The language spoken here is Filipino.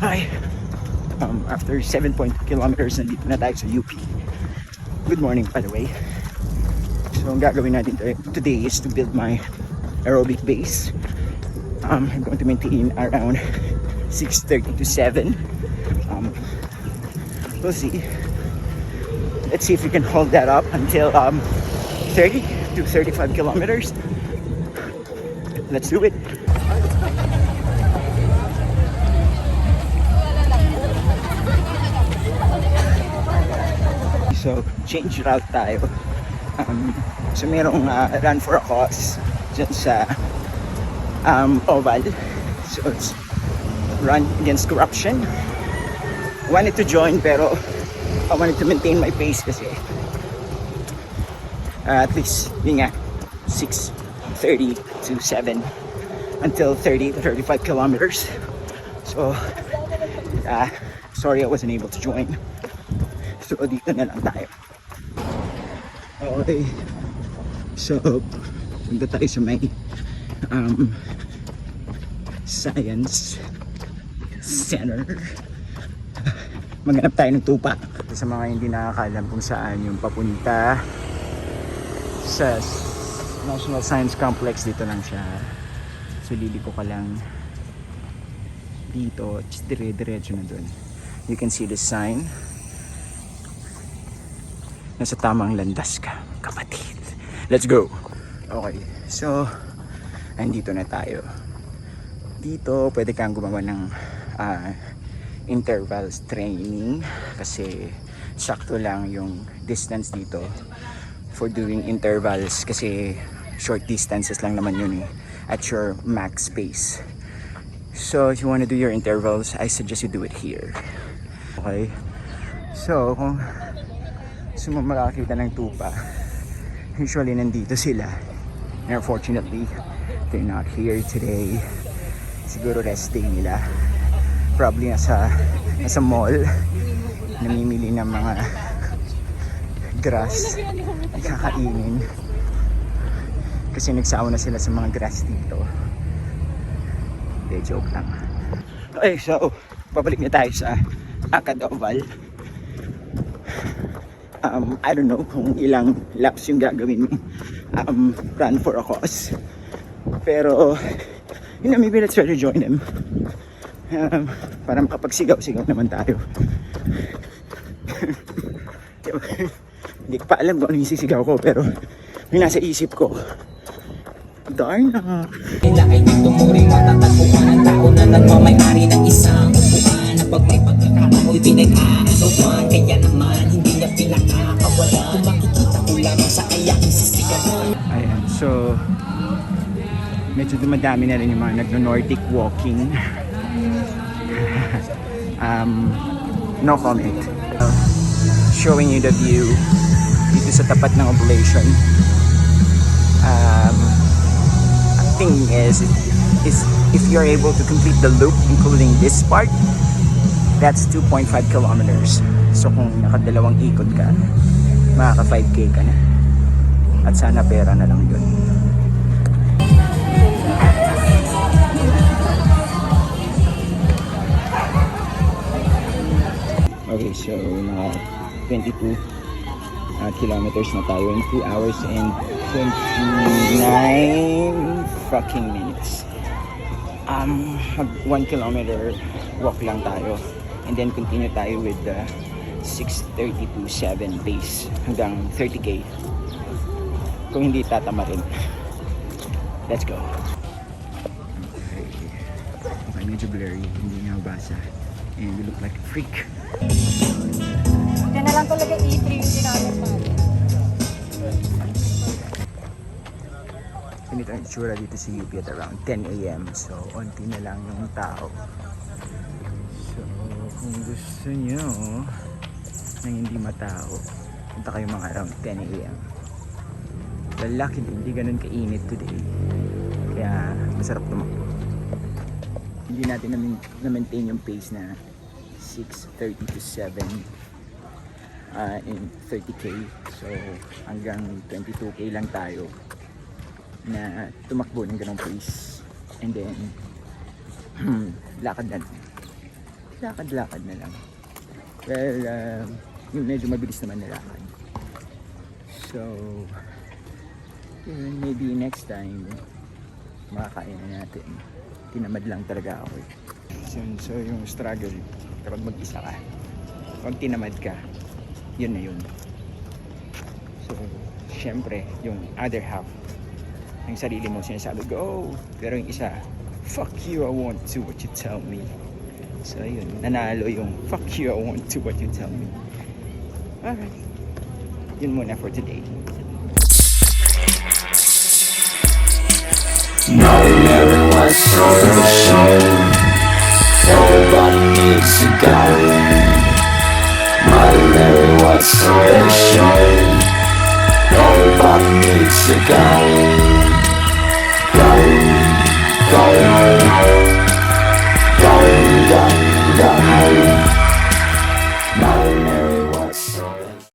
Hi. After 7.2 kilometers, nandito na tayo sa UP. Good morning, by the way. So, ang gagawin natin today is to build my aerobic base. I'm going to maintain around 6:30 to 7. We'll see. Let's see if we can hold that up until 30 to 35 kilometers. Let's do it. So, change route tayo. So, merong run for a cause dyan sa Oval. So, it's run against corruption. I wanted to join pero I wanted to maintain my pace kasi at least yun nga 6:30 to 7 until 30 to 35 kilometers. So, sorry I wasn't able to join. So, dito na lang tayo. Okay. So, punta tayo sa may Science Center. Maghanap tayo ng tupa. Sa mga hindi nakakalam kung saan yung papunta sa National Science Complex, dito lang siya. So, liliko ka lang dito. Dire-diretso na dun. You can see the sign. Nasa tamang landas ka, kapatid. Let's go! Okay, so andito na tayo. Dito pwede kang gumawa ng intervals training kasi sakto lang yung distance dito for doing intervals kasi short distances lang naman yun at your max pace. So if you want to do your intervals, I suggest you do it here. Okay, so kung gusto mo makakita ng tupa, usually nandito sila. And unfortunately, they're not here today. Siguro rest day nila. Probably nasa mall, namimili ng mga grass kakainin kasi nagsawa na sila sa mga grass dito. Okay, joke lang. Okay, so pabalik na tayo sa Akad Oval. I don't know kung ilang laps yung gagawin mo run for a cause, pero yun na, maybe let's try to join them para makapagsigaw-sigaw naman tayo. Hindi ko pa alam kung ano yung sisigaw ko, pero yung nasa isip ko, Darna. Ay di tumuring matatagpuan ang tao na nagmamay-ari ng isang upuan na pag may pagkakatao'y pinag-aagawan. Kaya naman hindi niya pinakakawala kung makikita ko lamang sa kayaking sisigawan. Ayan, so medyo dumadami na rin yung mga nagno-Nordic walking. No comment. Showing you the view dito sa tapat ng Oblation. Thing is if you're able to complete the loop including this part, that's 2.5 kilometers. So kung nakadalawang ikot ka, makaka 5k ka na. At sana pera na lang yun. Okay, so mga 22 kilometers na tayo in 2 hours and 29 fucking minutes. 1 kilometer walk lang tayo and then continue tayo with the 6:30 to 7 pace hanggang 30k kung hindi tatama rin. Let's go. Okay, medyo blurry, hindi nga mabasa and we look like a freak. Diyan na lang talaga E3 yung ginamit natin. Ganito ang itsura dito sa UP at around 10 AM. So, onti na lang yung tao. So, kung gusto nyo nang hindi matao, punta kayo mga around 10 AM. Well, luckily, hindi ganun kainit today. Kaya, masarap tumakbo. Hindi natin na-maintain yung pace na 6:30 to 7 in 30k. So, hanggang 22k lang tayo na tumakbo ng ganong pace and then lakad na lang. lakad-lakad na lang. Well, yung medyo mabilis naman na lakad. So, yun, maybe next time, makakain na natin. Tinamad lang talaga ako eh. So yung struggle, kapag mag-isa ka, pag tinamad ka, yun na yun. So, syempre, yung other half, yung sarili mo sinasabi, go! Pero yung isa, fuck you, I won't do what you tell me. So yun, nanalo yung fuck you, I won't do what you tell me. Alright, yun muna for today. No, never was so ashamed. Nobody needs to go. Mother Mary was so ashamed. Nobody needs to go. Go, go, go, go.